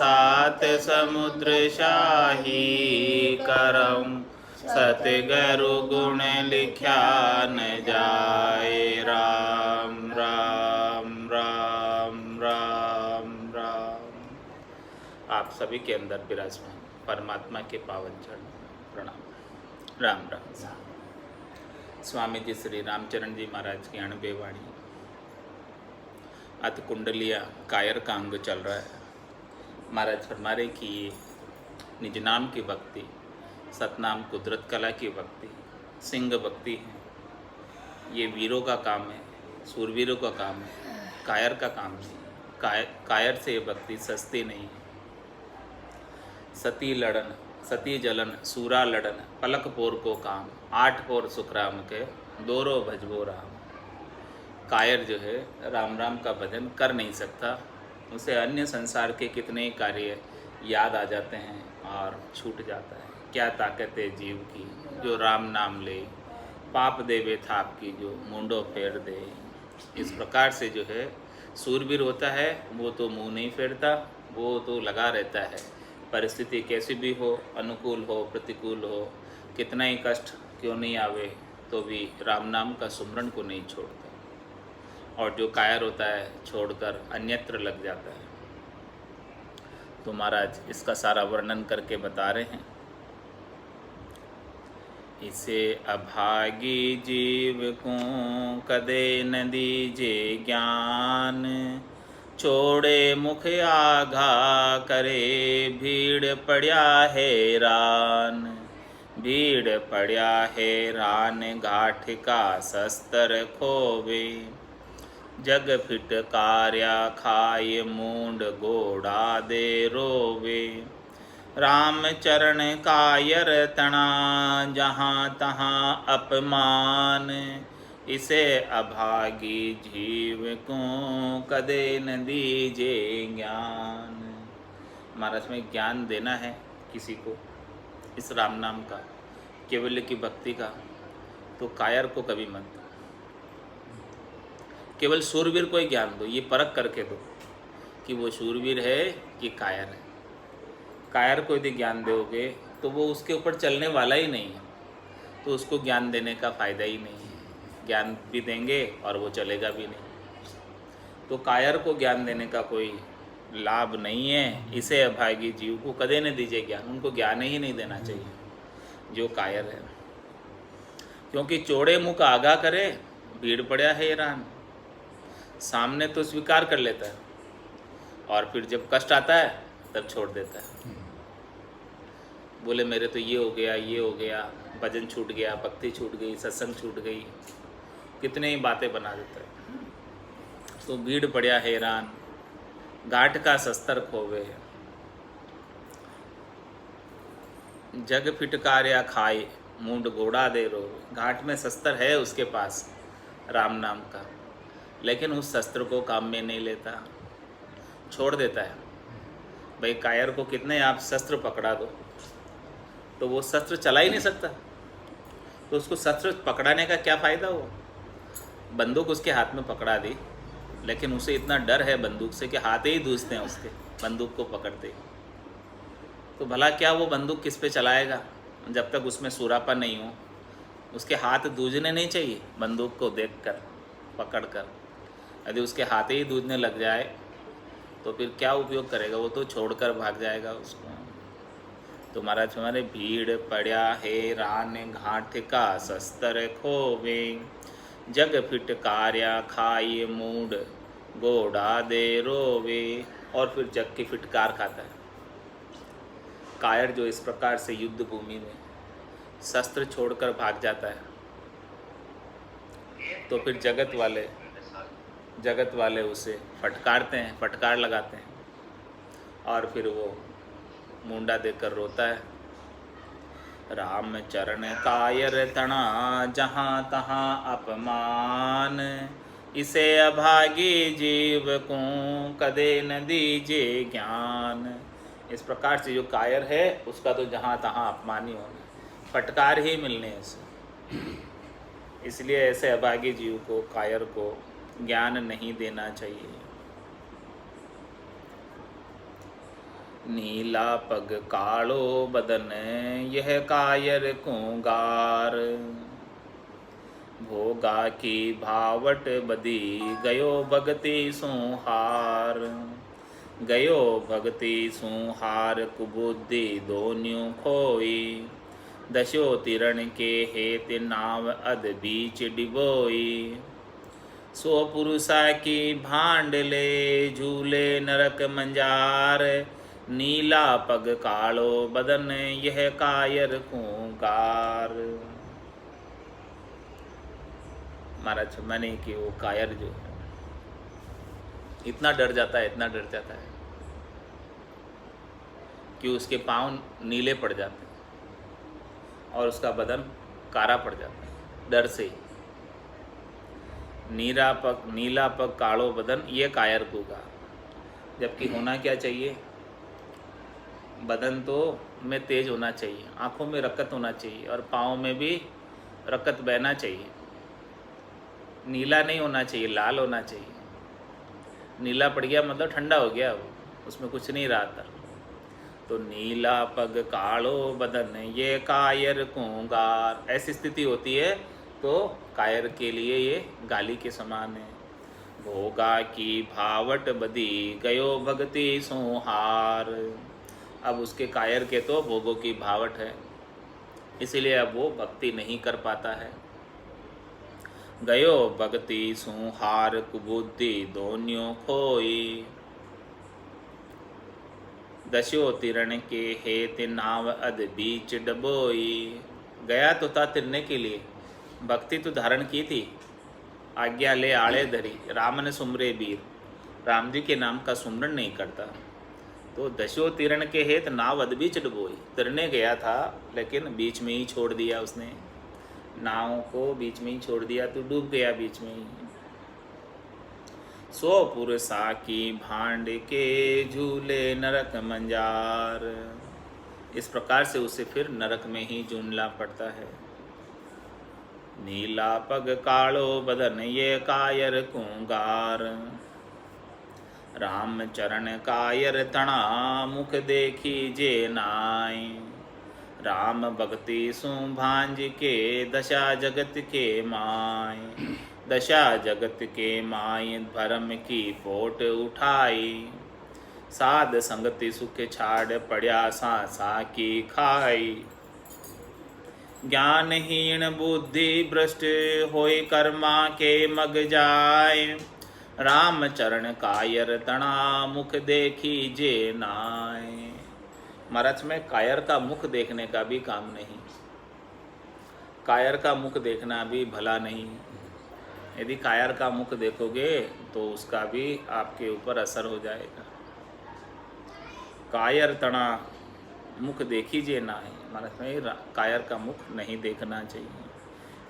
सात समुद्र शाही करम, सतगुरु गुण लिख्या न जाए। राम राम राम राम राम। आप सभी के अंदर विराजमान परमात्मा के पावन चरण प्रणाम। राम राम। स्वामी जी श्री रामचरण जी महाराज की 98 वाणी। अत कुंडलिया कायर का अंग चल रहा है। महाराज फरमा रहे कि ये निज नाम की भक्ति, सतनाम कुदरत कला की भक्ति, सिंह भक्ति है। ये वीरों का काम है, सूरवीरों का काम है, कायर का काम नहीं। कायर से ये भक्ति सस्ती नहीं है। सती लड़न सती जलन सूरा लड़न, पलक पोर को काम, 8 पोर सुखराम के, दोरो भजबो राम। कायर जो है राम राम का भजन कर नहीं सकता। उसे अन्य संसार के कितने ही कार्य याद आ जाते हैं और छूट जाता है। क्या ताकत है जीव की जो राम नाम ले, पाप देवे थाप की जो मुंडो फेर दे। इस प्रकार से जो है सूरवीर होता है वो तो मुंह नहीं फेरता, वो तो लगा रहता है। परिस्थिति कैसी भी हो, अनुकूल हो प्रतिकूल हो, कितना ही कष्ट क्यों नहीं आवे, तो भी राम नाम का सुमरन को नहीं छोड़ता। और जो कायर होता है छोड़कर अन्यत्र लग जाता है। तो महाराज इसका सारा वर्णन करके बता रहे हैं। इसे अभागी जीव को कदे न दीजे ज्ञान, छोड़े मुख आघा करे भीड़ पड़या हैरान। भीड़ पड़या हैरान घाट का शस्त्र खोवे, जग फिटकार्या खाए मूंड गोड़ा दे रोवे। राम चरण कायर तना जहाँ तहाँ अपमान, इसे अभागी जीव को कदे न दीजे ज्ञान। महाराज में ज्ञान देना है किसी को इस राम नाम का, केवल की भक्ति का, तो कायर को कभी मत दो। केवल शूरवीर को ही ज्ञान दो, ये परख करके दो कि वो शूरवीर है कि कायर है। कायर को यदि ज्ञान दोगे तो वो उसके ऊपर चलने वाला ही नहीं है, तो उसको ज्ञान देने का फ़ायदा ही नहीं है। ज्ञान भी देंगे और वो चलेगा भी नहीं। तो कायर को ज्ञान देने का कोई लाभ नहीं है। इसे अभागी जीव को कदे न दीजिए ज्ञान, उनको ज्ञान ही नहीं देना चाहिए जो कायर है। क्योंकि चौड़े मुख आगा करे भीड़ पड़ा है हैरान। सामने तो स्वीकार कर लेता है और फिर जब कष्ट आता है तब छोड़ देता है। बोले मेरे तो ये हो गया, ये हो गया, भजन छूट गया, भक्ति छूट गई, सत्संग छूट गई, कितने ही बातें बना देता है। तो भीड़ पड़ा हैरान घाट का शस्त्र खोवे, जग फिटकार्या खाए मूंड घोड़ा दे रोवे। घाट में शस्त्र है उसके पास राम नाम का, लेकिन उस शस्त्र को काम में नहीं लेता, छोड़ देता है। भाई कायर को कितने आप शस्त्र पकड़ा दो तो वो शस्त्र चला ही नहीं सकता, तो उसको शस्त्र पकड़ाने का क्या फ़ायदा हुआ। बंदूक उसके हाथ में पकड़ा दी, लेकिन उसे इतना डर है बंदूक से कि हाथ ही दूसते हैं उसके बंदूक को पकड़ते। तो भला क्या वो बंदूक किस पे चलाएगा जब तक उसमें सूरापन नहीं हो। उसके हाथ दूजने नहीं चाहिए बंदूक को देखकर पकड़कर। यदि उसके हाथ ही दूजने लग जाए तो फिर क्या उपयोग करेगा, वो तो छोड़कर भाग जाएगा उसको। तो महाराज हमारे भीड़ पड़ा हैरान घाट का शस्त्र खोवे, जग फिटकार्या खाए मूड गोड़ा दे रोवे। और फिर जग की फिटकार खाता है। कायर जो इस प्रकार से युद्ध भूमि में शस्त्र छोड़कर भाग जाता है, तो फिर जगत वाले उसे फटकारते हैं, फटकार लगाते हैं और फिर वो मुंडा देकर रोता है। राम चरण कायर तना जहाँ तहाँ अपमान, इसे अभागी जीव को कदे न दीजे ज्ञान। इस प्रकार से जो कायर है उसका तो जहाँ तहाँ अपमान ही होना, फटकार ही मिलने हैं उसे। इसलिए ऐसे अभागी जीव को, कायर को ज्ञान नहीं देना चाहिए। नीला पग कालो बदन यह कायर कुंगार। भोगा की भावट बदी गयो भगति सुहार। गयो भगति सुहार कुबुद्धि दोन्यों खोई। दशो तिरण के हेत नाव अध बीच डिबोई। सो पुरुषा की भांड ले झूले नरक मंजार। नीला पग कालो बदन यह कायर खूंकार। महाराज मैंने कि वो कायर जो है इतना डर जाता है, इतना डर जाता है कि उसके पाँव नीले पड़ जाते हैं और उसका बदन काला पड़ जाता है डर से ही। नीला पग कालो बदन ये कायर को जबकि होना क्या चाहिए, बदन तो में तेज होना चाहिए, आँखों में रकत होना चाहिए और पाँव में भी रकत बहना चाहिए। नीला नहीं होना चाहिए, लाल होना चाहिए। नीला पड़ गया मतलब ठंडा हो गया, वो उसमें कुछ नहीं रहा था। तो नीला पग कालो बदन ये कायर कुंगार, ऐसी स्थिति होती है तो कायर के लिए ये गाली के समान है। भोगा की भावट बदी गयो भगति सोहार। अब उसके कायर के तो भोगों की भावट है, इसीलिए अब वो भक्ति नहीं कर पाता है। गयो भगति सुहार कुबुद्धि दोन्यों खोई। दशो तिरण के हेत नाव अध बीच डबोई। गया तो था तिरने के लिए, भक्ति तो धारण की थी। आज्ञा ले आड़े धरी राम ने सुमरे बीर, राम जी के नाम का सुमरण नहीं करता। तो दशो तिरण के हेत नाव अध बीच डबोई, तिरने गया था लेकिन बीच में ही छोड़ दिया उसने, नाव को बीच में ही छोड़ दिया तो डूब गया बीच में ही। सो पुरुषा की भांड के झूले नरक मंजार। इस प्रकार से उसे फिर नरक में ही झूलना पड़ता है। नीला पग कालो बदन ये कायर कुंगार। राम चरण कायर तणा मुख देखी जे नाय। राम भक्ति सुभांज के दशा जगत के माय। दशा जगत के माय भरम की पोट उठाई। साध संगति सुख छाड़ पड़ा सा की खाई। ज्ञानहीन बुद्धि भ्रष्ट होय कर्मा के मग जाय। राम चरण कायर तना मुख देखी जे नाय। महाराज में कायर का मुख देखने का भी काम नहीं, कायर का मुख देखना भी भला नहीं। यदि कायर का मुख देखोगे तो उसका भी आपके ऊपर असर हो जाएगा। कायर तना मुख देखीजिए ना है, महाराज में कायर का मुख नहीं देखना चाहिए।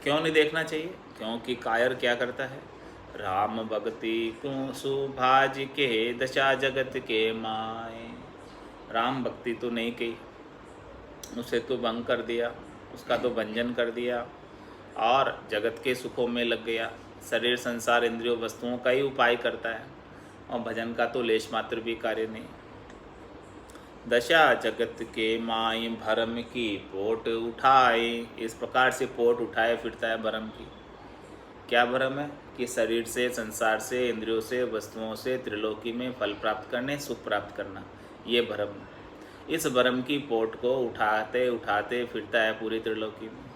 क्यों नहीं देखना चाहिए? क्योंकि कायर क्या करता है, राम भक्ति को सुभाज के दशा जगत के माए। राम भक्ति तो नहीं की, उसे तो भंग कर दिया, उसका तो भंजन कर दिया और जगत के सुखों में लग गया। शरीर संसार इंद्रियों वस्तुओं का ही उपाय करता है और भजन का तो लेश मात्र भी कार्य नहीं। दशा जगत के माई भरम की पोट उठाए। इस प्रकार से पोट उठाए फिरता है भरम की। क्या भरम है कि शरीर से, संसार से, इंद्रियों से, वस्तुओं से त्रिलोकी में फल प्राप्त करने, सुख प्राप्त करना, ये भरम। इस भरम की पोट को उठाते उठाते फिरता है पूरी त्रिलोकी में।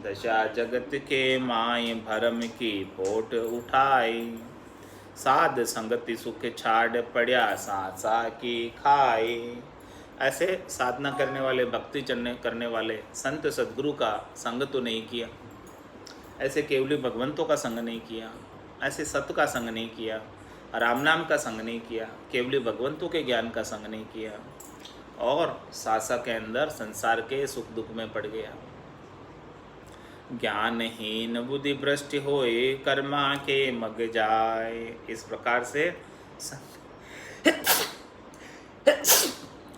दशा जगत के माय भरम की पोट उठाई। साध संगति सुख छाड़ पड़ा सा की खाई। ऐसे साधना करने वाले, भक्ति करने वाले संत सद्गुरु का संग तो नहीं किया, ऐसे केवली भगवंतों का संग नहीं किया, ऐसे सत्य का संग नहीं किया, राम नाम का संग नहीं किया, केवली भगवंतों के ज्ञान का संग नहीं किया और सासा के अंदर संसार के सुख दुख में पड़ गया। ज्ञानहीन बुद्धि भ्रष्ट होए कर्मा के मग जाए। इस प्रकार से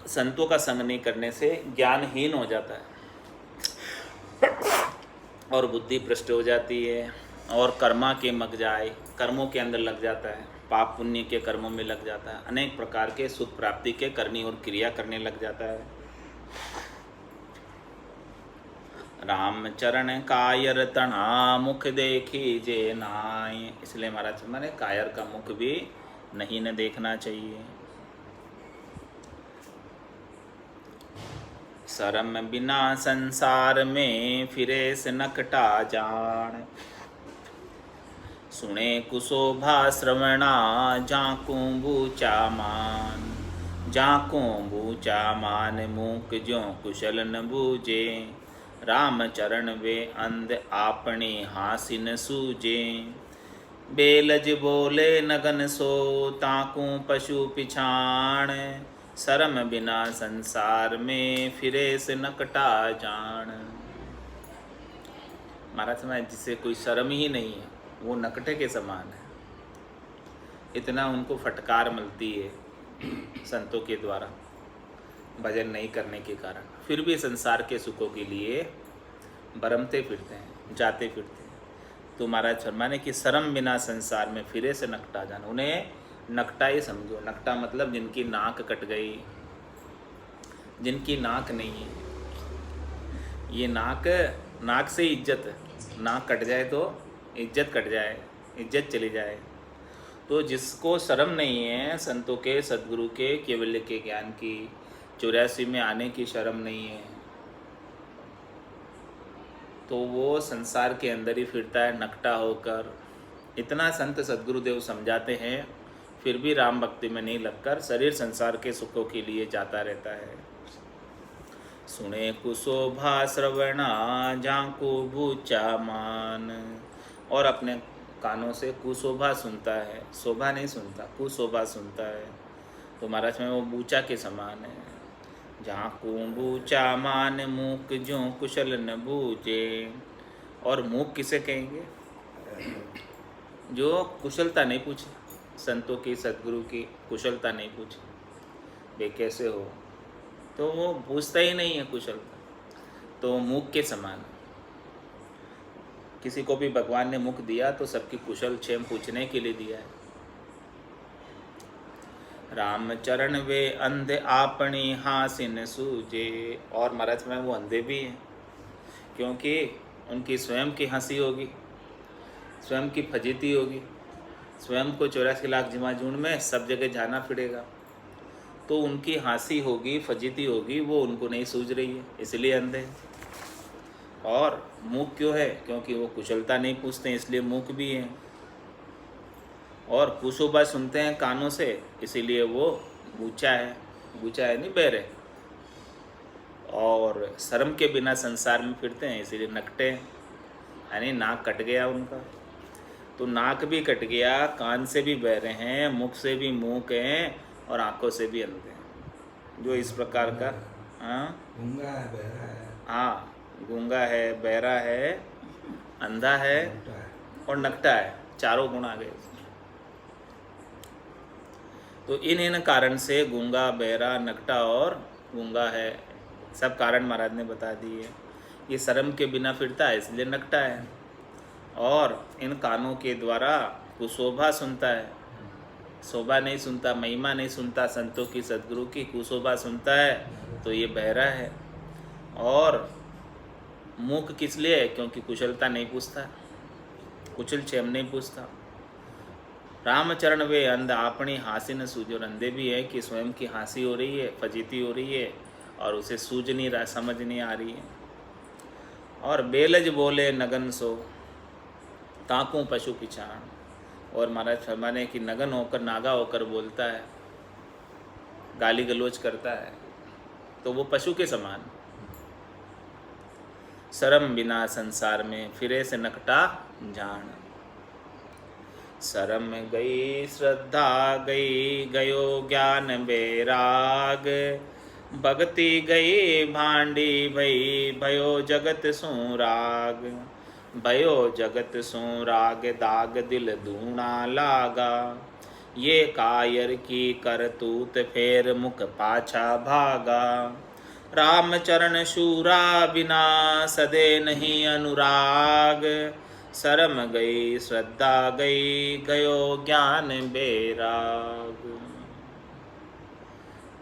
संतों का संग नहीं करने से ज्ञानहीन हो जाता है और बुद्धि भ्रष्ट हो जाती है और कर्मा के मग जाए, कर्मों के अंदर लग जाता है, पाप पुण्य के कर्मों में लग जाता है, अनेक प्रकार के सुख प्राप्ति के करनी और क्रिया करने लग जाता है। राम चरण कायर तना मुख देखी जे नाय, इसलिए महाराज माने कायर का मुख भी नहीं न देखना चाहिए। शरम बिना संसार में फिरे से नकटा जान, सुने कुशोभा श्रवणा जाकू बूचा मान, जाकू बूचा मान मूक ज्यों कुशल न बूझे, राम चरण वे अंध आपने हासि न सूझे, बेलज बोले नगन सो ताकू पशु पिछाण, शरम बिना संसार में फिरे से नकटा जान। महाराज समाज जिसे कोई शर्म ही नहीं है वो नकटे के समान है, इतना उनको फटकार मिलती है संतों के द्वारा भजन नहीं करने के कारण, फिर भी संसार के सुखों के लिए बरमते फिरते हैं, जाते फिरते हैं। तो महाराज फरमाने कि शर्म बिना संसार में फिरे से नकटा जान, उन्हें नकटा ही समझो। नकटा मतलब जिनकी नाक कट गई, जिनकी नाक नहीं है। ये नाक से इज्जत है, नाक कट जाए तो इज्जत कट जाए, इज्जत चली जाए। तो जिसको शर्म नहीं है संतों के, सद्गुरु के, केवल्य के ज्ञान की, 84 में आने की शर्म नहीं है, तो वो संसार के अंदर ही फिरता है नकटा होकर। इतना संत सद्गुरुदेव समझाते हैं, फिर भी राम भक्ति में नहीं लगकर शरीर संसार के सुखों के लिए जाता रहता है। सुने कुशोभा श्रवणा जाकू बूचा मान, और अपने कानों से कुशोभा सुनता है, शोभा नहीं सुनता, कुशोभा सुनता है। तो महाराज में वो बूचा के समान है। जाकू बूचा मान मूक जो कुशल न बूझे, और मूक किसे कहेंगे? जो कुशलता नहीं पूछे, संतों की, सद्गुरु की कुशलता नहीं पूछे, वे कैसे हो, तो वो पूछता ही नहीं है कुशलता, तो मुख के समान। किसी को भी भगवान ने मुख दिया तो सबकी कुशल क्षेम पूछने के लिए दिया है। राम चरण वे अंधे आपनी हासि न सूझे, और महाराज में वो अंधे भी हैं, क्योंकि उनकी स्वयं की हंसी होगी, स्वयं की फजीती होगी, स्वयं को 84 लाख झिमाझुंड में सब जगह जाना पड़ेगा, तो उनकी हंसी होगी, फजीती होगी, वो उनको नहीं सूझ रही है, इसलिए अंधे। और मूक क्यों है? क्योंकि वो कुशलता नहीं पूछते हैं, इसलिए मूक भी हैं। और कुशोभा सुनते हैं कानों से, इसीलिए वो बूचा है, बूचा है नहीं बहरे। और शर्म के बिना संसार में फिरते हैं, इसीलिए नकटे, यानी नाक कट गया उनका। तो नाक भी कट गया, कान से भी बहरे हैं, मुख से भी मूक हैं, और आंखों से भी अंधे हैं। जो इस प्रकार का गूंगा है, बहरा है, हाँ, गूंगा है, बहरा है, अंधा है और नकटा है, चारों गुण आ गए। तो इन कारण से गूंगा, बहरा, नकटा और गूंगा है, सब कारण महाराज ने बता दिए। ये शर्म के बिना फिरता है इसलिए नकटा है, और इन कानों के द्वारा कुशोभा सुनता है, शोभा नहीं सुनता, महिमा नहीं सुनता संतों की, सद्गुरु की, कुशोभा सुनता है, तो ये बहरा है। और मूक किस लिए है? क्योंकि कुशलता नहीं पूछता, कुशल क्षेम नहीं पूछता। रामचरण वे अंध आपनी हासि न सूझे, और अंधे भी है कि स्वयं की हंसी हो रही है, फजीती हो रही है, और उसे सूझ नहीं रहा, समझ नहीं आ रही है। और बेलज बोले नगन सो ताकू पशु पिछाण, और महाराज फरमाने कि नगन होकर, नागा होकर बोलता है, गाली गलोच करता है, तो वो पशु के समान। शर्म बिना संसार में फिरे से नकटा जान, शर्म गई श्रद्धा गई, गयो ज्ञान बैराग, भक्ति गई भांडी भई, भयो जगत सुराग, भयो जगत सुराग, दाग दिल धूणा लागा, ये कायर की करतूत फेर मुख पाछा भागा, राम चरण शूरा बिना सदे नहीं अनुराग, शरम गई श्रद्धा गई गयो ज्ञान बेराग।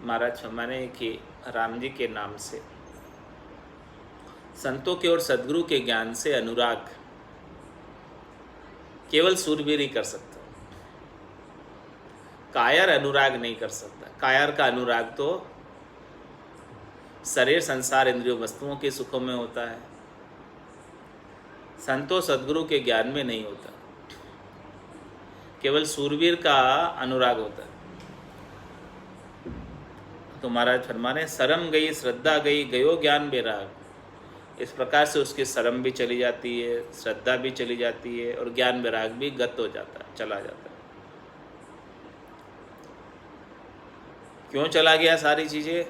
महाराज हमारे कि राम जी के नाम से, संतों के और सदगुरु के ज्ञान से अनुराग केवल सूरवीर ही कर सकता, कायर अनुराग नहीं कर सकता। कायर का अनुराग तो शरीर संसार इंद्रियों वस्तुओं के सुखों में होता है, संतों सदगुरु के ज्ञान में नहीं होता। केवल सूरवीर का अनुराग होता है। तो महाराज फरमाने शरम गई श्रद्धा गई गयो ज्ञान बेराग। इस प्रकार से उसकी शरम भी चली जाती है, श्रद्धा भी चली जाती है और ज्ञान बेराग भी गत हो जाता है, चला जाता है। क्यों चला गया सारी चीजें?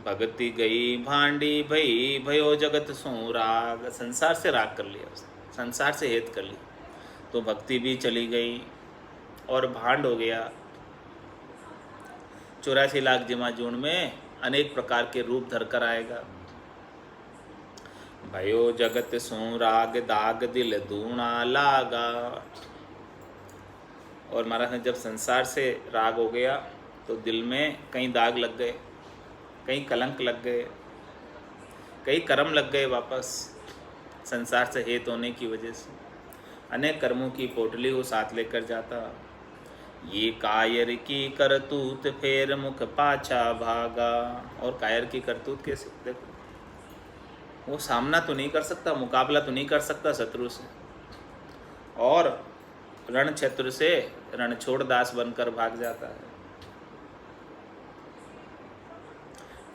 भक्ति गई भांडी भई भयो जगत सो राग। संसार से राग कर लिया उसने, संसार से हेत कर लिया, तो भक्ति भी चली गई और भांड हो गया। 84 लाख जिमा जून में अनेक प्रकार के रूप धरकर आएगा। भयो जगत सो राग दाग दिल दूना लागा। और महाराज ने जब संसार से राग हो गया तो दिल में कहीं दाग लग गए, कहीं कलंक लग गए, कई कर्म लग गए वापस संसार से हेत होने की वजह से। अनेक कर्मों की पोटली वो साथ लेकर जाता। ये कायर की करतूत फेर मुख पाछा भागा। और कायर की करतूत कैसे? देखो, वो सामना तो नहीं कर सकता, मुकाबला तो नहीं कर सकता शत्रु से, और रण क्षेत्र से रण छोड़ दास बनकर भाग जाता है।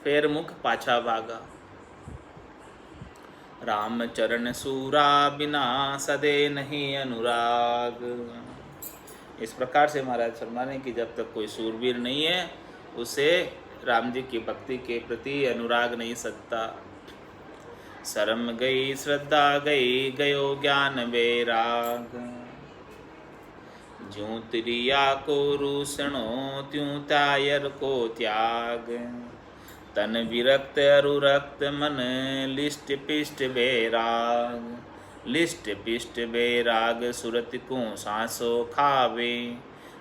फेर मुख पाछा भागा। राम चरण सूरा बिना सदे नहीं अनुराग। इस प्रकार से महाराज फरमाने कि जब तक कोई सूरवीर नहीं है उसे राम जी की भक्ति के प्रति अनुराग नहीं सकता। शरम गई श्रद्धा गई गयो ज्ञान बेराग। ज्यों तिरिया को रूसणो त्यों तायर को त्याग। तन विरक्त अरुरक्त मन लिष्ट पिष्ट बेराग। लिष्ट पिष्ट बेराग सुरत को सांसो खावे।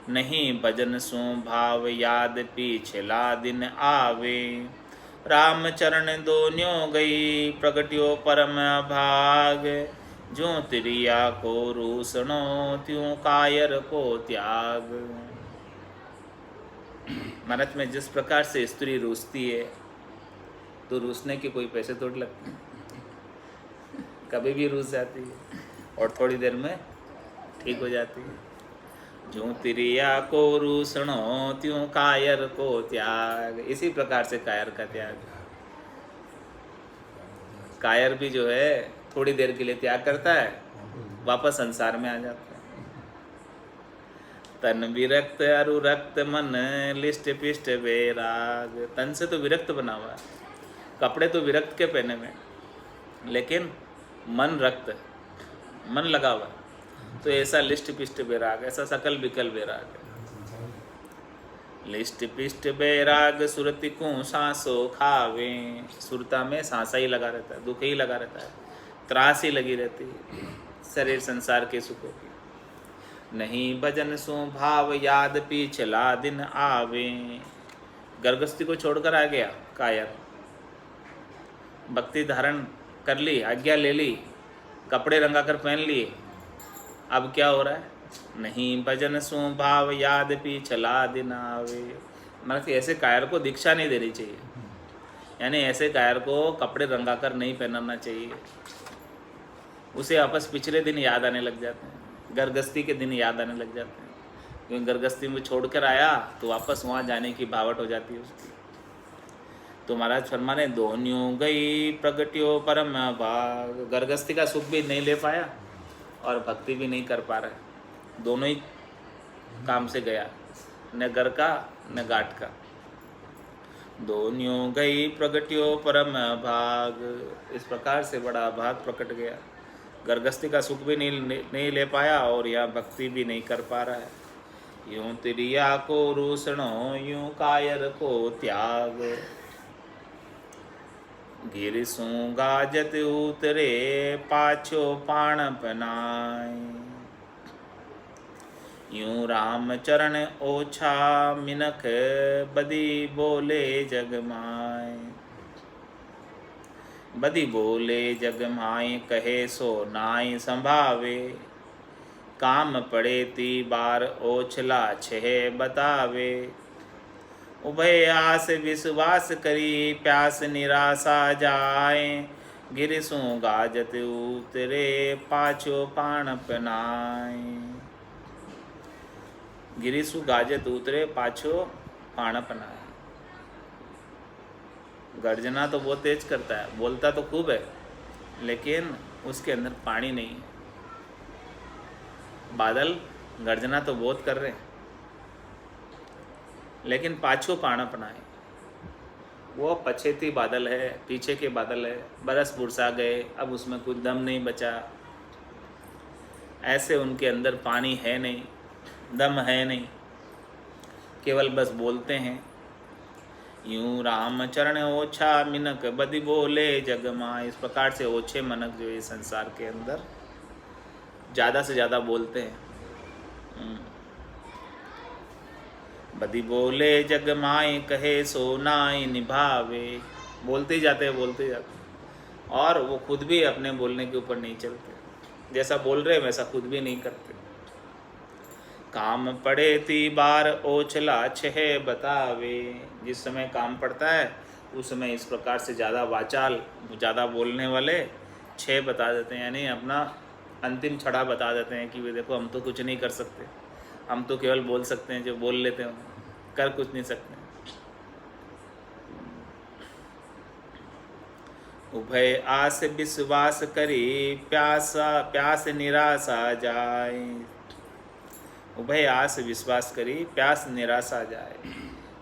नहीं भजन सो भाव याद पिछला दिन आवे। राम चरण दोन्यों गई प्रगट्यो परम भाग। ज्यों तिरिया को रूसणो त्यों कायर को त्याग। महाराज में जिस प्रकार से स्त्री रूसती है तो रूसने के कोई पैसे थोड़ी लगते हैं, कभी भी रूस जाती है और थोड़ी देर में ठीक हो जाती है। ज्यों तिरिया को रूसणो त्यों कायर को त्याग। इसी प्रकार से कायर का त्याग। कायर भी जो है थोड़ी देर के लिए त्याग करता है, वापस संसार में आ जाता है। तन विरक्त अरुरक्त मन लिष्ट पिष्ट बेराग। तन से तो विरक्त बना हुआ है, कपड़े तो विरक्त के पहने में, लेकिन मन रक्त, मन लगा हुआ है। तो ऐसा लिष्ट पिष्ट बेराग, ऐसा सकल विकल बेराग है। लिष्ट पिष्ट बेराग सुरति को सांसो खावे। सुरता में सांसा ही लगा रहता है, दुख ही लगा रहता है, त्रास ही लगी रहती है शरीर संसार के सुखों की। नहीं भजन सो भाव याद पिछला दिन आवे। गर्भस्थी को छोड़कर आ गया कायर, भक्ति धारण कर ली, आज्ञा ले ली, कपड़े रंगा कर पहन लिए। अब क्या हो रहा है? नहीं भजन सो भाव याद पिछला दिन आवे। मतलब ऐसे कायर को दीक्षा नहीं देनी चाहिए, यानी ऐसे कायर को कपड़े रंगा कर नहीं पहनाना चाहिए। उसे आपस पिछले दिन याद आने लग जाते हैं, गर्भस्थी के दिन याद आने लग जाते हैं, क्योंकि गर्भस्थी में छोड़कर आया तो वापस वहाँ जाने की भावट हो जाती है उसकी। तो महाराज फरमाने दोन्यों गई प्रगट्यो परम भाग। गर्भस्थी का सुख भी नहीं ले पाया और भक्ति भी नहीं कर पा रहा, दोनों ही काम से गया, न घर का न घाट का। दोन्यों गई प्रगट्यो परम भाग। इस प्रकार से बड़ा भाग प्रकट गया। गर्भस्थी का सुख भी नहीं ले पाया और यह भक्ति भी नहीं कर पा रहा है। यूं तिरिया को रूसणो यूं कायर को त्याग। गिरसू गाजत उतरे पाछो पाण पनाय। यूं राम चरण ओछा मिनख बदी बोले जग माय। बदी बोले जग माय कहे सो नाय संभावे। काम पड़े ती बार ओछला छह बतावे। उभय आस विश्वास करी प्यास निराशा जाए। गिरसू गाजत उतरे पाछो पाण पनाय। गिरिसु गाजत उतरे पाछो पाण पनाय। गर्जना तो बहुत तेज करता है, बोलता तो खूब है, लेकिन उसके अंदर पानी नहीं है। बादल गर्जना तो बहुत कर रहे हैं, लेकिन पाछो पाण पनाय। वो पछेती बादल है, पीछे के बादल है, बरस बुरसा गए, अब उसमें कुछ दम नहीं बचा। ऐसे उनके अंदर पानी है नहीं, दम है नहीं, केवल बस बोलते हैं। यूं राम चरण ओछा मिनक बदी बोले जग माय। इस प्रकार से ओछे मनक जो ये संसार के अंदर ज़्यादा से ज़्यादा बोलते हैं। बदी बोले जग माय कहे सो नाय निभावे। बोलते ही जाते हैं, बोलते ही जाते हैं, और वो खुद भी अपने बोलने के ऊपर नहीं चलते। जैसा बोल रहे वैसा खुद भी नहीं करते। काम पड़े ती बार ओछला छह बतावे। जिस समय काम पड़ता है उस समय इस प्रकार से ज़्यादा वाचाल, ज़्यादा बोलने वाले छह बता देते हैं, यानी अपना अंतिम छड़ा बता देते हैं कि वे देखो हम तो कुछ नहीं कर सकते, हम तो केवल बोल सकते हैं, जो बोल लेते हैं कर कुछ नहीं सकते। उभय आस विश्वास करी प्यास निराशा जाए। उभय आस विश्वास करी प्यास निराशा जाए।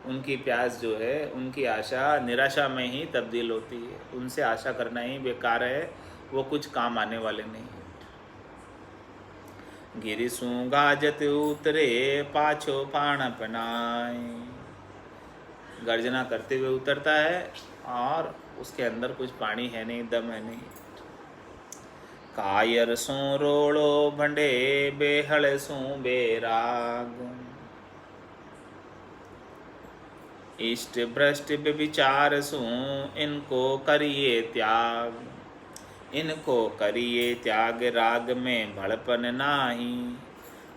उनकी प्यास जो है, उनकी आशा निराशा में ही तब्दील होती है। उनसे आशा करना ही बेकार है, वो कुछ काम आने वाले नहीं है। गिरिसू गाजत उतरे पाछो पाण पनाय। गर्जना करते हुए उतरता है और उसके अंदर कुछ पानी है नहीं, दम है नहीं। कायर सो रोड़ो भंडे बेहड़ सो बेराग। इष्ट भ्रष्ट विचार सो इनको करिए त्याग। इनको करिए त्याग राग में भड़पन नाही।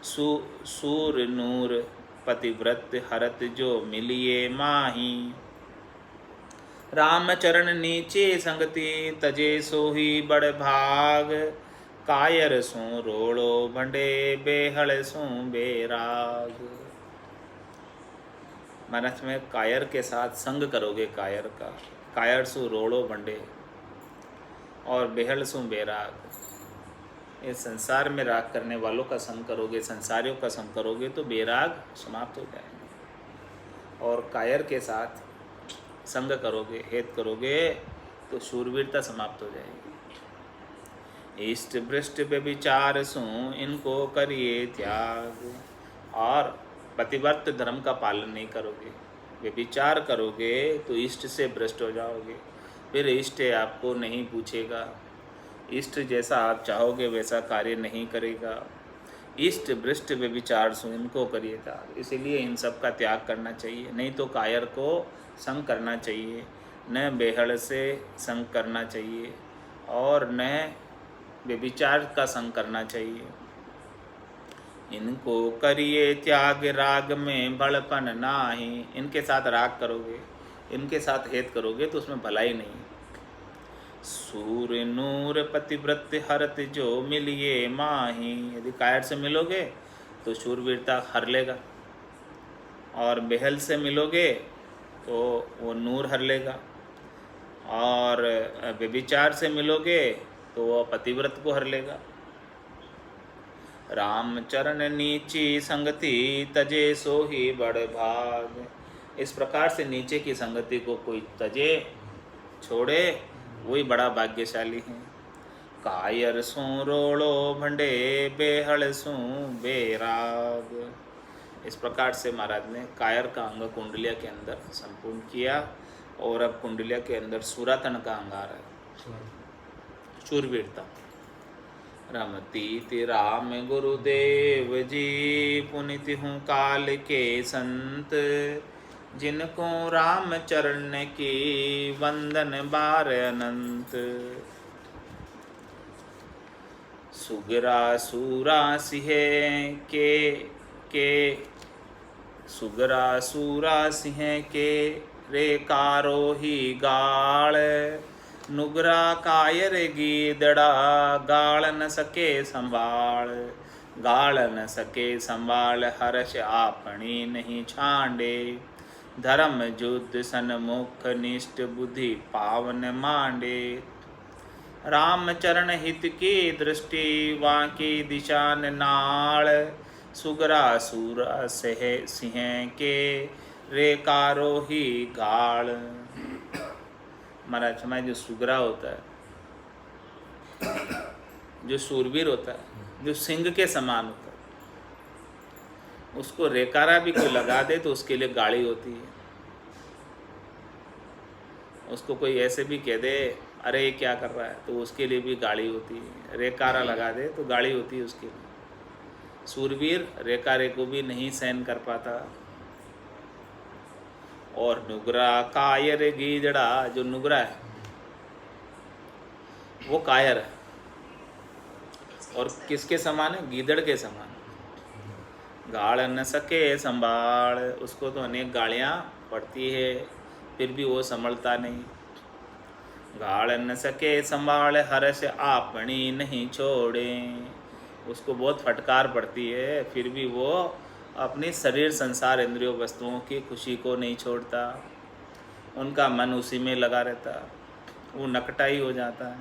सूर नूर पतिव्रत हरत जो मिलिए माही। राम चरण नीचे संगति तजे सोही बड़ भाग। कायर सो रोड़ो भंडे बेहड़ सो बेराग। मनस में कायर के साथ संग करोगे कायर का। कायर सु रोड़ो भंडे और बेहड़ सु बेराग। इस संसार में राग करने वालों का संग करोगे, संसारियों का संग करोगे तो बेराग समाप्त हो जाएंगे। और कायर के साथ संग करोगे, हेत करोगे तो शूरवीरता समाप्त हो जाएगी। इष्ट भ्रष्ट व्यभिचार सु इनको करिए त्याग। और पतिव्रत धर्म का पालन नहीं करोगे, व्यभिचार करोगे तो इष्ट से भ्रष्ट हो जाओगे। फिर इष्ट आपको नहीं पूछेगा, इष्ट जैसा आप चाहोगे वैसा कार्य नहीं करेगा। इष्ट भ्रष्ट व्यभिचार सु इनको करिए त्याग। इसीलिए इन सब का त्याग करना चाहिए। नहीं तो कायर को संग करना चाहिए, न बेहड़ से संग करना चाहिए और न व्यभिचार का संग करना चाहिए। इनको करिए त्याग राग में भड़पन नाही। इनके साथ राग करोगे, इनके साथ हेत करोगे तो उसमें भलाई नहीं। सूर नूर पतिव्रत हरत जो मिलिए माही। यदि कायर से मिलोगे तो शूरवीरता हर लेगा, और बेहल से मिलोगे तो वो नूर हर लेगा, और व्यभिचार से मिलोगे तो वो पतिव्रत को हर लेगा। राम चरण नीची संगति तजे सो ही बड़ भाग। इस प्रकार से नीचे की संगति को कोई तजे, छोड़े, वही बड़ा भाग्यशाली है। कायर सो रोड़ो भंडे बेहड़ सो बेराग। इस प्रकार से महाराज ने कायर का अंग कुंडलिया के अंदर संपूर्ण किया और अब कुंडलिया के अंदर सुरातन का अंगार है, शूरवीरता। रमतीति राम गुरुदेव जी, पुनित हूँ काल के संत, जिनको राम चरण की वंदन बार अनंत। सुगरा सूरा सिंह के सुगरा सूरा सिंह के रे कारो ही गाल, नुगरा कायर गीदड़ा गाल न सके संभाल, गाल न सके संभाल हर्ष आपनी नहीं छांडे, धर्म युद्ध सन्मुख निष्ठ बुद्धि पावन मांडे, राम चरण हित की दृष्टि वाकी दिशा नाल, सुगरा सूरा सिंह के रे कारो ही गाल। महाराज हमारे जो सुगरा होता है, जो सूरवीर होता है, जो सिंह के समान होता है, उसको रेकारा भी कोई लगा दे तो उसके लिए गाड़ी होती है। उसको कोई ऐसे भी कह दे अरे ये क्या कर रहा है, तो उसके लिए भी गाड़ी होती है। रेकारा लगा दे तो गाड़ी होती है उसके लिए। सूरवीर रेकारे को भी नहीं सहन कर पाता। और नुगरा कायर गीदड़ा, जो नुगरा है वो कायर है, और किसके समान है? गीदड़ के समान। गाड़ न सके संभाल, उसको तो अनेक गालियाँ पड़ती है फिर भी वो संभलता नहीं। गाड़ न सके संभाल हर्ष आपनी नहीं छोड़े, उसको बहुत फटकार पड़ती है फिर भी वो अपनी शरीर संसार इंद्रियों वस्तुओं की खुशी को नहीं छोड़ता। उनका मन उसी में लगा रहता, वो नकटा ही हो जाता है।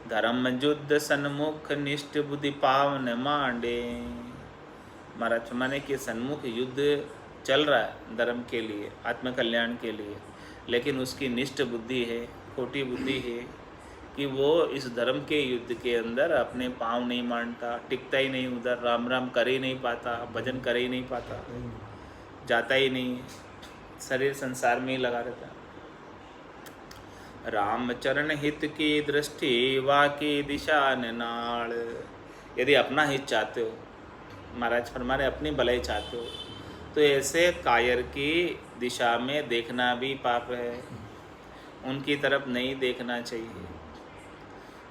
धर्म युद्ध सन्मुख निष्ठ बुद्धि पावन मांडे। महाराज माने कि सन्मुख युद्ध चल रहा है धर्म के लिए, आत्मकल्याण के लिए, लेकिन उसकी निष्ठ बुद्धि है, खोटी बुद्धि है कि वो इस धर्म के युद्ध के अंदर अपने पाँव नहीं मानता, टिकता ही नहीं उधर, राम राम कर ही नहीं पाता, भजन कर ही नहीं पाता, जाता ही नहीं, शरीर संसार में ही लगा रहता। राम चरण हित की दृष्टि वाकी दिशा नाल। यदि अपना हित चाहते हो, महाराज फरमाने अपनी भलाई चाहते हो, तो ऐसे कायर की दिशा में देखना भी पाप है, उनकी तरफ नहीं देखना चाहिए।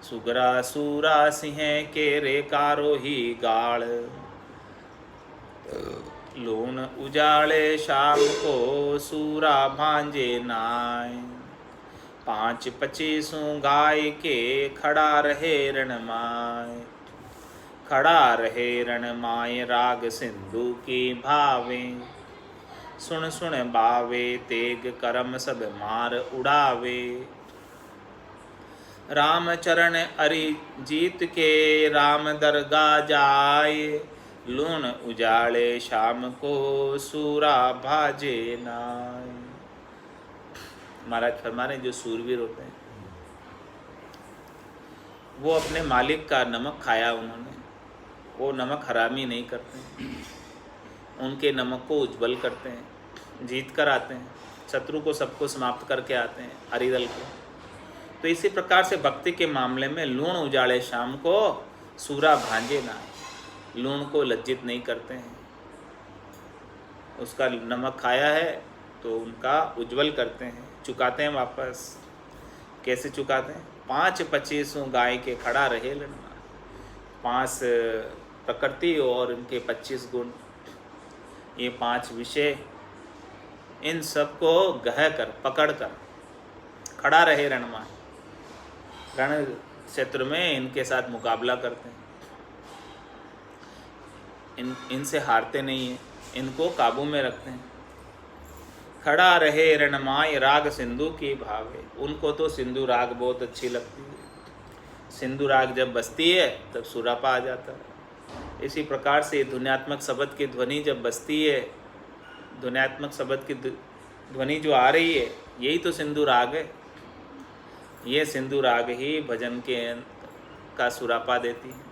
सुगरा सूरा सिंह के रे कारो ही गाड़, लूण उजाड़े शाम को सूरा भांजे नाय, 5-25 गाय के खड़ा रहे रणमाय, खड़ा रहे रणमाय राग सिंधु की भावे, सुन सुन बावे तेग करम सब मार उड़ावे, राम चरण अरि जीत के राम दरगाह जाए, लूण उजाड़े शाम को सूरा भाजे नाय। महाराज फरमाने जो सूरवीर होते हैं वो अपने मालिक का नमक खाया उन्होंने, वो नमक हरामी नहीं करते, उनके नमक को उज्जवल करते हैं, जीत कर आते हैं, शत्रु को सबको समाप्त करके आते हैं, हरिदल को। तो इसी प्रकार से भक्ति के मामले में लूण उजाड़े शाम को सूरा भांजे ना, लूण को लज्जित नहीं करते हैं, उसका नमक खाया है तो उनका उज्जवल करते हैं, चुकाते हैं वापस। कैसे चुकाते हैं? 5-25 गाय के खड़ा रहे लड़ना, 5 प्रकृति और इनके 25 गुण, ये 5 विषय, इन सबको गह कर पकड़ कर खड़ा रहे रणमा, रण क्षेत्र में इनके साथ मुकाबला करते हैं, इनसे हारते नहीं हैं, इनको काबू में रखते हैं। खड़ा रहे रणमाय राग सिंधु की भावे, उनको तो सिंधु राग बहुत अच्छी लगती है, सिंधु राग जब बजती है तब सुरापा आ जाता है। इसी प्रकार से ध्वन्यात्मक शब्द की ध्वनि जब बजती है, ध्वन्यात्मक शब्द की ध्वनि जो आ रही है यही तो सिंधु राग है। ये सिंधु राग ही भजन के का सुरापा देती है।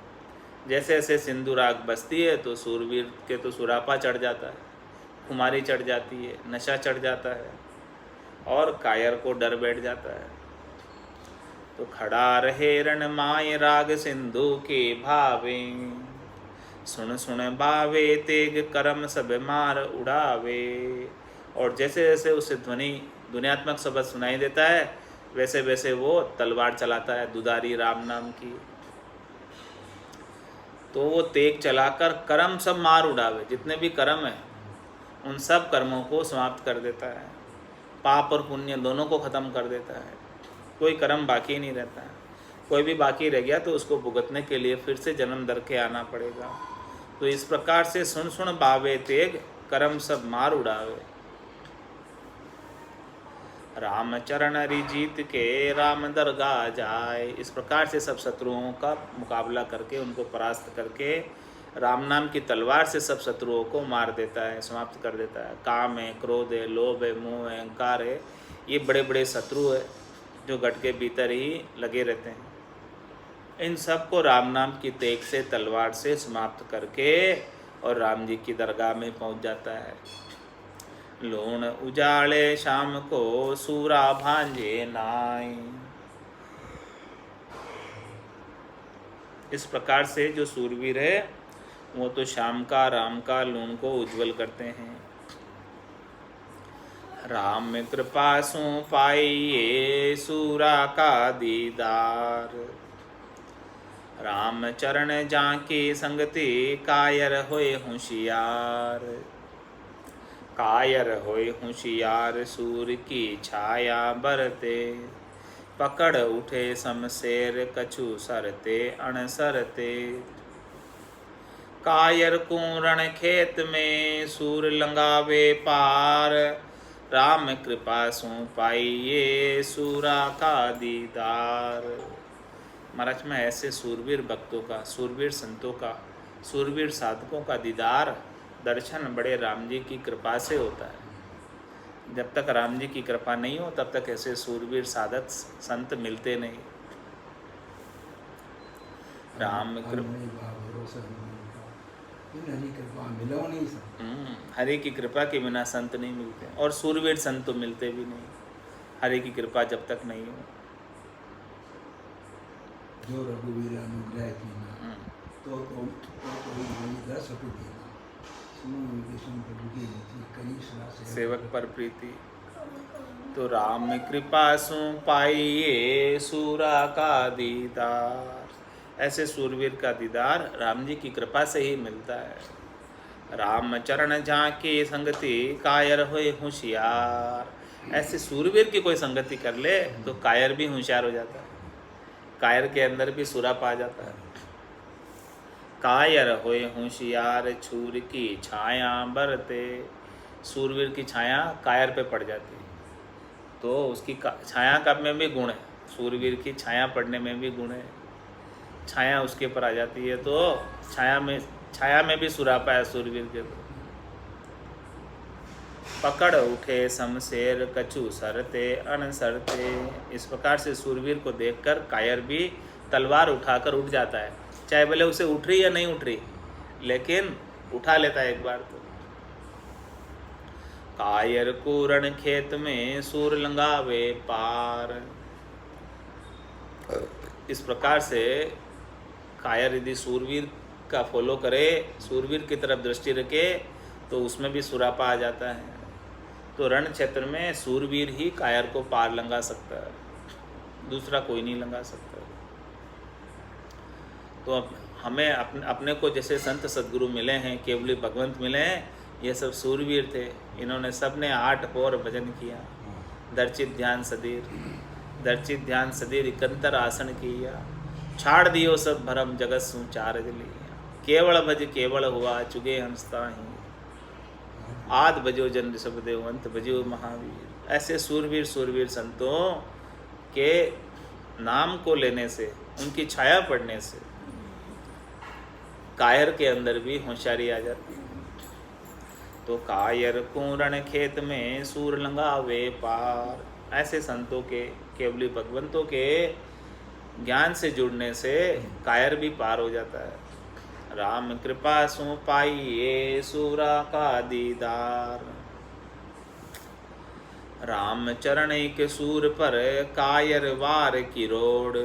जैसे जैसे सिंधु राग बजती है तो सूरवीर के तो सुरापा चढ़ जाता है, खुमारी चढ़ जाती है, नशा चढ़ जाता है, और कायर को डर बैठ जाता है। तो खड़ा रहे रण माय राग सिंधु के भावे, सुन सुन बावे तेग करम सब मार उड़ावे। और जैसे जैसे उसे ध्वनि ध्वनियात्मक शब्द सुनाई देता है, वैसे वैसे वो तलवार चलाता है दुधारी राम नाम की। तो वो तेग चलाकर कर्म सब मार उड़ावे, जितने भी कर्म हैं उन सब कर्मों को समाप्त कर देता है, पाप और पुण्य दोनों को ख़त्म कर देता है। कोई कर्म बाकी नहीं रहता है। कोई भी बाकी रह गया तो उसको भुगतने के लिए फिर से जन्म धर के आना पड़ेगा। तो इस प्रकार से सुन सुन बावे तेग कर्म सब मार उड़ावे। राम चरण रिजीत के राम दरगाह जाए। इस प्रकार से सब शत्रुओं का मुकाबला करके उनको परास्त करके राम नाम की तलवार से सब शत्रुओं को मार देता है, समाप्त कर देता है। काम है, क्रोध है, लोभ है, मोह है, अहंकार है, ये बड़े बड़े शत्रु है जो घट के भीतर ही लगे रहते हैं। इन सब को राम नाम की तेग से तलवार से समाप्त करके और राम जी की दरगाह में पहुंच जाता है। लूण उजाले शाम को सूरा भांजे नाई। इस प्रकार से जो सूरवीर है वो तो शाम का राम का लूण को उज्जवल करते हैं। राम कृपा सु पाइए सूरा का दीदार, राम चरण जाके संगति कायर होए होशियार। कायर होए होशियार सूर की छाया बरते, पकड़ उठे शमशेर कछु सरते अणसरते। कायर को रण खेत में सूर लंगावे पार, राम कृपा सु पाइए सूरा का दीदार। महाराज में ऐसे सूरवीर भक्तों का, सूरवीर संतों का, सूरवीर साधकों का दीदार दर्शन बड़े राम जी की कृपा से होता है। जब तक राम जी की कृपा नहीं हो तब तक ऐसे सूरवीर साधक संत मिलते नहीं। राम हरि की कृपा के बिना संत नहीं मिलते, और सूरवीर संत तो मिलते भी नहीं हरि की कृपा जब तक नहीं हो। जो रघुवीर अनुग्रह कीना, तो दस देना, सेवक पर प्रीति। तो राम कृपा सु पाइए सूरा का दीदार। ऐसे सूरवीर का दीदार राम जी की कृपा से ही मिलता है। राम चरण झांके संगति कायर होए होशियार। ऐसे सूरवीर की कोई संगति कर ले तो कायर भी होशियार हो जाता है, कायर के अंदर भी सुराप आ जाता है। कायर होए होशियार छूर की छाया बरते। सूरवीर की छाया कायर पे पड़ जाती है तो उसकी छाया का में भी गुण है, सूरवीर की छाया पड़ने में भी गुण है। छाया उसके ऊपर आ जाती है तो छाया में भी सुरापा है सूरवीर के। पकड़ उठे शमशेर कछु सरते अनसरते। इस प्रकार से सूरवीर को देखकर कायर भी तलवार उठाकर उठ जाता है, चाहे भले उसे उठ रही या नहीं उठ रही, लेकिन उठा लेता है एक बार तो। कायर को रण खेत में सूर लंगावे पार। इस प्रकार से कायर यदि सूरवीर का फॉलो करे, सूरवीर की तरफ दृष्टि रखे तो उसमें भी सुरापा आ जाता है। तो रण क्षेत्र में सूरवीर ही कायर को पार लंघा सकता है, दूसरा कोई नहीं लंघा सकता। तो अब हमें अपने को जैसे संत सद्गुरु मिले हैं, केवली भगवंत मिले हैं, ये सब सूरवीर थे। इन्होंने सब ने 8 पौर भजन किया। दर्चित ध्यान सदीर, दर्चित ध्यान सदीर इकंतर आसन किया। छाड़ दियो सब भरम जगत सु चारज लिया। केवल भज केवल हुआ चुगे हंसता ही, आद बजो जन ऋषभ देव अंत बजो महावीर। ऐसे सूरवीर संतों के नाम को लेने से, उनकी छाया पड़ने से कायर के अंदर भी होशियारी आ जाती है। तो कायर कुरण खेत में सूर लंगावे पार। ऐसे संतों के, केवली भगवंतों के ज्ञान से जुड़ने से कायर भी पार हो जाता है। राम कृपा सु पाइए सूरा का दीदार। राम चरण के सूर पर कायर वार की रोड,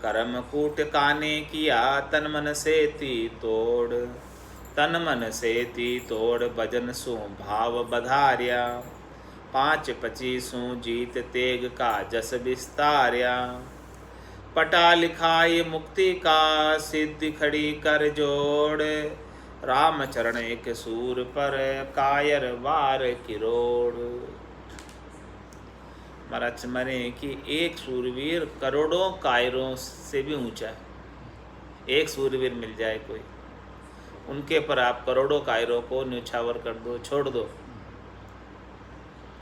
करम कूट काने किया तन मन से ती तोड़, तन मन से ती तोड़ भजन सु भाव बधार्या, 5-25 जीत तेग का जस विस्तार्या, पटा लिखाई मुक्ति का सिद्धि खड़ी कर जोड़, राम चरण एक सूर पर कायर वार की रोड। महाराज मरे कि एक सूरवीर करोड़ों कायरों से भी ऊंचा है। एक सूरवीर मिल जाए कोई, उनके पर आप करोड़ों कायरों को न्यौछावर कर दो, छोड़ दो,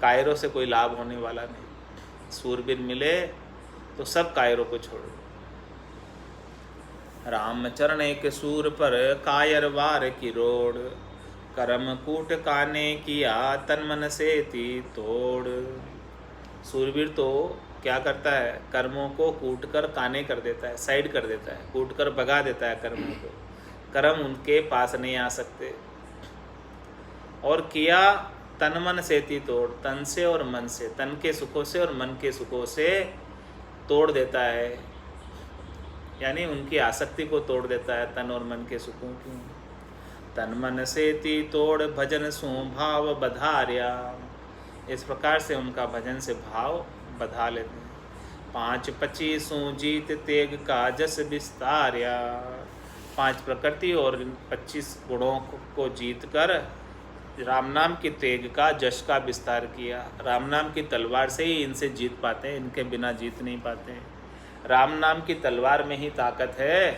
कायरों से कोई लाभ होने वाला नहीं। सूरवीर मिले तो सब कायरों को छोड़ दो। रामचरण एक सूर पर कायर वार की रोड, करम कूट काने किया तन मन से ती तोड़। सूरवीर तो क्या करता है, कर्मों को कूट कर काने कर देता है, साइड कर देता है, कूट कर भगा देता है कर्मों को। कर्म उनके पास नहीं आ सकते। और किया तन मन से ती तोड़, तन से और मन से, तन के सुखों से और मन के सुखों से तोड़ देता है, यानी उनकी आसक्ति को तोड़ देता है, तन और मन के सुखों की। तन मन से ती तोड़ भजन सु भाव बधार्या, इस प्रकार से उनका भजन से भाव बधा लेते हैं। 5-25 जीत तेग का जस विस्तार्या, 5 प्रकृति और 25 गुणों को जीत कर राम नाम की तेग का जश का विस्तार किया। राम नाम की तलवार से ही इनसे जीत पाते हैं, इनके बिना जीत नहीं पाते हैं। राम नाम की तलवार में ही ताकत है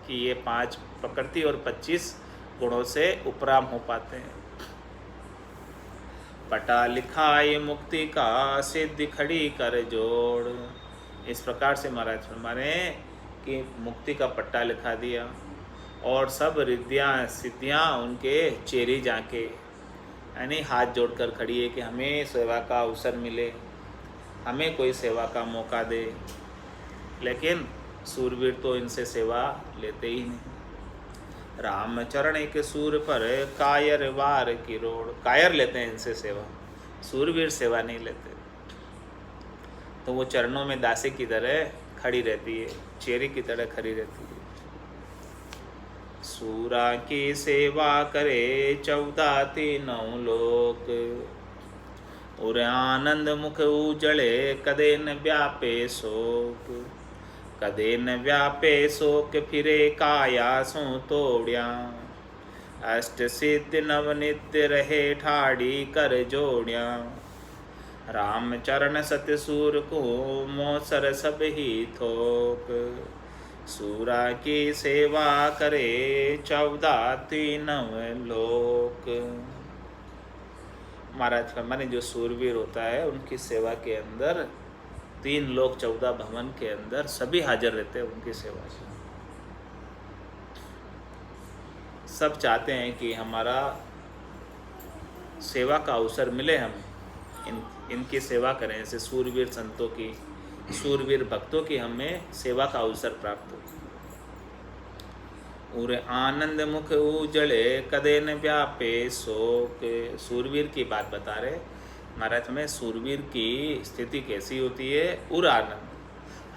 कि ये 5 प्रकृति और 25 गुणों से उपराम हो पाते हैं। पटा लिखाई मुक्ति का सिद्धि खड़ी कर जोड़, इस प्रकार से महाराज फरमाने कि मुक्ति का पट्टा लिखा दिया और सब रिद्धियाँ सिद्धियाँ उनके चेरी जाके, यानी हाथ जोड़कर खड़ी है कि हमें सेवा का अवसर मिले, हमें कोई सेवा का मौका दे। लेकिन सूरवीर तो इनसे सेवा लेते ही नहीं। रामचरण के सूर पर कायर वार की रोड, कायर लेते हैं इनसे सेवा, सूरवीर सेवा नहीं लेते। तो वो चरणों में दासी की तरह खड़ी रहती है, चेरी की तरह खड़ी रहती है। सूरा की सेवा करे 14 तीनों लोक, और आनंद मुख उजड़े कदे न व्यापे शोक, कदे न व्यापे शोक फिरे काया सो तोड़िया, अष्ट सिद्ध नव नित्य रहे ठाड़ी कर जोड़िया, राम चरण सतसूर को मोसर सब ही थोक, सूरा की सेवा करे 14 तीनों लोक। महाराज का माने जो सूरवीर होता है उनकी सेवा के अंदर 3 लोक 14 भवन के अंदर सभी हाजिर रहते हैं उनकी सेवा से। सब चाहते हैं कि हमारा सेवा का अवसर मिले, हम इनकी सेवा करें, ऐसे सूरवीर संतों की, सूरवीर भक्तों की हमें सेवा का अवसर प्राप्त हो। और आनंद मुख उजड़े कदे न व्यापे शोक, सूरवीर की बात बता रहे महाराज में। सूरवीर की स्थिति कैसी होती है? उर आनंद,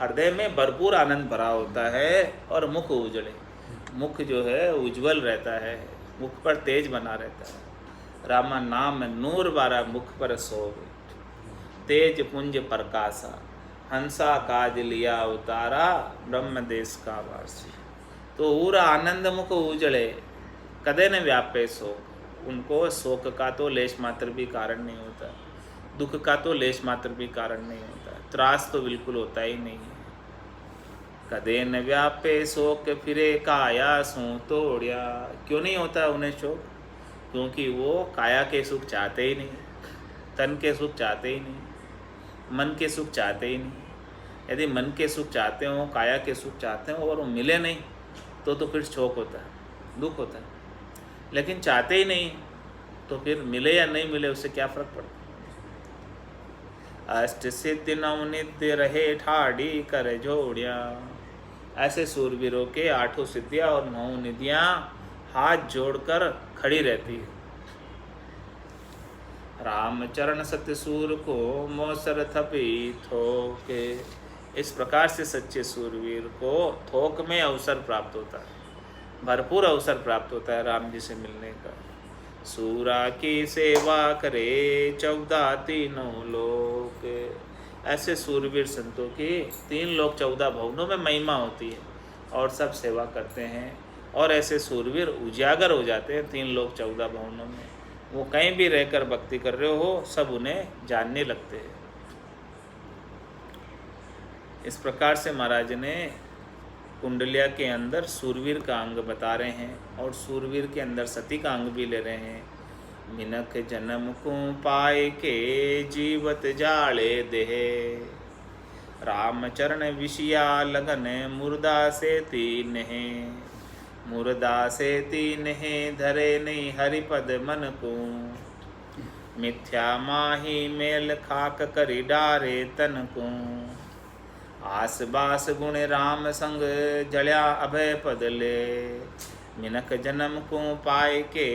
हृदय में भरपूर आनंद भरा होता है और मुख उजड़े, मुख जो है उज्जवल रहता है, मुख पर तेज बना रहता है। रामा नाम नूर बारा मुख पर सोवे, तेज पुंज प्रकाशा, हंसा काज लिया उतारा, ब्रह्म देश का वासी। तो उर आनंद मुख उजड़े कदे न व्यापे शोक, उनको शोक का तो लेश मात्र भी कारण नहीं होता, दुख का तो लेश मात्र भी कारण नहीं होता, त्रास तो बिल्कुल होता ही नहीं है। कदे न व्यापे शोक फिरे काया सो तोड़िया, क्यों नहीं होता उन्हें शोक? क्योंकि वो काया के सुख चाहते ही नहीं, तन के सुख चाहते ही नहीं, मन के सुख चाहते ही नहीं। यदि मन के सुख चाहते हो, काया के सुख चाहते हो और वो मिले नहीं तो फिर शोक होता है, दुख होता है। लेकिन चाहते ही नहीं तो फिर मिले या नहीं मिले उससे क्या फर्क पड़ता है। अष्ट सिद्धि नव नित्य रहे ठाड़ी कर जोड़िया, ऐसे सूरवीरों के 8 सिद्धियाँ और 9 निधियाँ हाथ जोड़कर खड़ी रहती है। राम चरण सत्य सूर को मोसर थपी थोके। इस प्रकार से सच्चे सूरवीर को थोक में अवसर प्राप्त होता है, भरपूर अवसर प्राप्त होता है राम जी से मिलने का। सूरा की सेवा करे 14 तीनों लोक। ऐसे सूरवीर संतों की 3 लोक 14 भवनों में महिमा होती है और सब सेवा करते हैं। और ऐसे सूरवीर उजागर हो जाते हैं 3 लोक 14 भवनों में। वो कहीं भी रहकर भक्ति कर रहे हो, सब उन्हें जानने लगते हैं। इस प्रकार से महाराज ने कुंडलिया के अंदर सूरवीर का अंग बता रहे हैं और सूरवीर के अंदर सती का अंग भी ले रहे हैं। मिनख जन्म को पाए के जीवत जाले देहे। राम चरण विषया लगन मुर्दा से तीन है। मुर्दा से तीन है धरे नहीं हरिपद मन को। मिथ्या माही मेल खाक करी डारे तन को। आस बास गुण राम संग जल्या अभय पद ले। मिनक जन्म को पाए के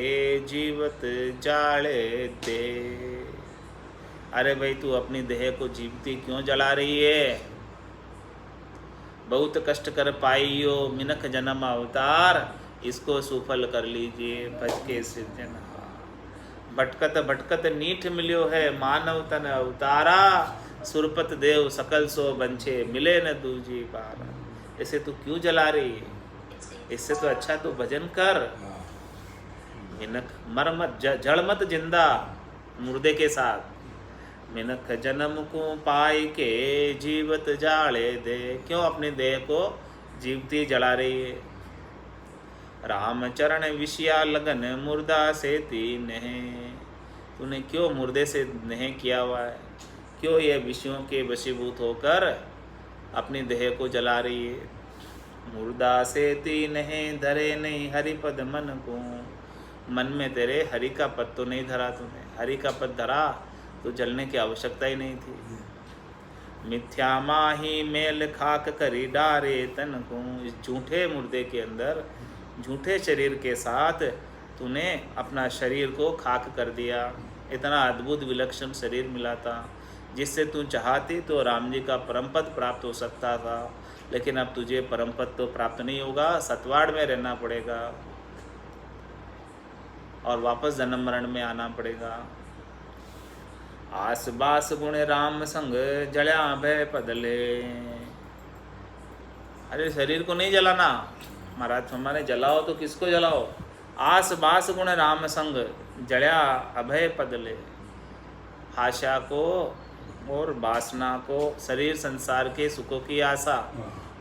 जीवत जाले दे। अरे भाई, तू अपनी देह को जीवती क्यों जला रही है? बहुत कष्ट कर पाई हो मिनक जन्म अवतार, इसको सुफल कर लीजिए भज के सिद्धन। भटकत भटकत नीठ मिल्यो है मानव तन अवतारा। सुरपत देव सकल सो बंछे मिले न दूजी पार। इसे तू क्यों जला रही है? इससे तो अच्छा तू भजन कर। मिनक मर मत, जड़ मत जिंदा मुर्दे के साथ। मिनक जन्म को पाई के जीवत जाले दे। क्यों अपनी देह को जीवती जला रही है? राम चरण विषया लगन मुर्दा से तीन है। तूने क्यों मुर्दे से नहीं किया हुआ है? क्यों ये विषयों के वशीभूत होकर अपनी देह को जला रही है? मुर्दा से तीन है धरे नहीं हरिपद मन को। मन में तेरे हरि का पद तो नहीं धरा तूने। हरि का पद धरा तो जलने की आवश्यकता ही नहीं थी। मिथ्या माही मेल खाक करी डारे तन को। इस झूठे मुर्दे के अंदर, झूठे शरीर के साथ तूने अपना शरीर को खाक कर दिया। इतना अद्भुत विलक्षण शरीर मिला था जिससे तू चाहती तो राम जी का परम पद प्राप्त हो सकता था, लेकिन अब तुझे परम पद तो प्राप्त नहीं होगा, सतवाड़ में रहना पड़ेगा और वापस जन्म मरण में आना पड़ेगा। आस बास गुण राम संग जल्या भय पदले। अरे शरीर को नहीं जलाना महाराज, हमारे जलाओ तो किसको जलाओ? आस बास गुण राम संग जल्या अभय पदले। आशा को और वासना को, शरीर संसार के सुखों की आशा,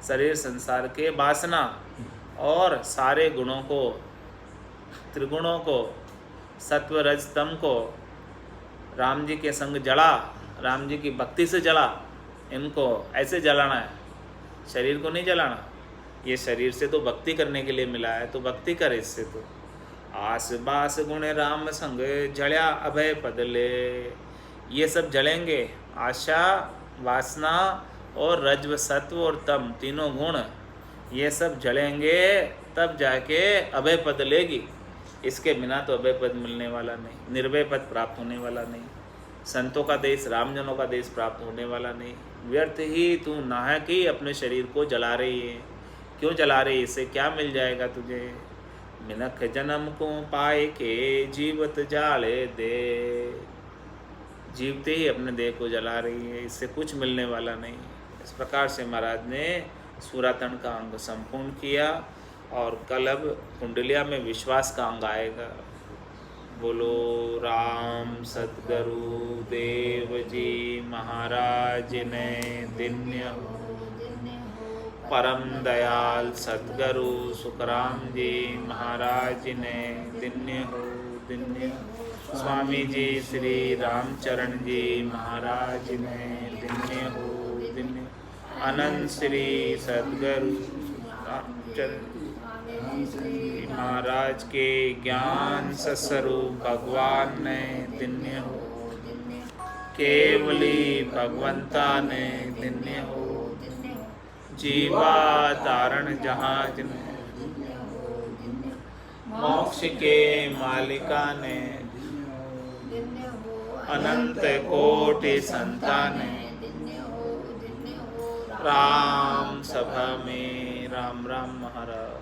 शरीर संसार के वासना और सारे गुणों को, त्रिगुणों को, सत्व रज तम को राम जी के संग जला, राम जी की भक्ति से जला। इनको ऐसे जलाना है, शरीर को नहीं जलाना। ये शरीर से तो भक्ति करने के लिए मिला है, तो भक्ति कर इससे। तो आस बास गुण राम संग जल्या अभय पदले। ये सब जलेंगे, आशा, वासना और रज्व सत्व और तम, तीनों गुण ये सब जलेंगे, तब जाके अभय पद लेगी। इसके बिना तो अभय पद मिलने वाला नहीं, निर्भय पद प्राप्त होने वाला नहीं, संतों का देश, रामजनों का देश प्राप्त होने वाला नहीं। व्यर्थ ही तू नाहक ही अपने शरीर को जला रही है। क्यों जला रही है? इससे क्या मिल जाएगा तुझे? मिनख जन्म को पाए के जीवत जाले दे। जीवते ही अपने देह को जला रही है, इससे कुछ मिलने वाला नहीं। इस प्रकार से महाराज ने सूरातन का अंग संपूर्ण किया और कल अब कुंडलिया में विश्वास का अंग आएगा। बोलो राम सद्गुरु देव जी महाराज ने दिन्य हो। परम दयाल सद्गुरु सुखराम जी महाराज ने दिन्य हो, दिन्य हो। स्वामी जी श्री रामचरण जी महाराज ने दिन्य हो, दिन्य। अनंत श्री सद्गुरु रामचरण महाराज के ज्ञान सस्वरूप भगवान ने दिन्य हो। केवली भगवंता ने दिन्य हो। जीवा तारण जहाज ने, मोक्ष के मालिका ने, अनंत कोटि संताने धन्य हो राम सभा में राम राम महाराज।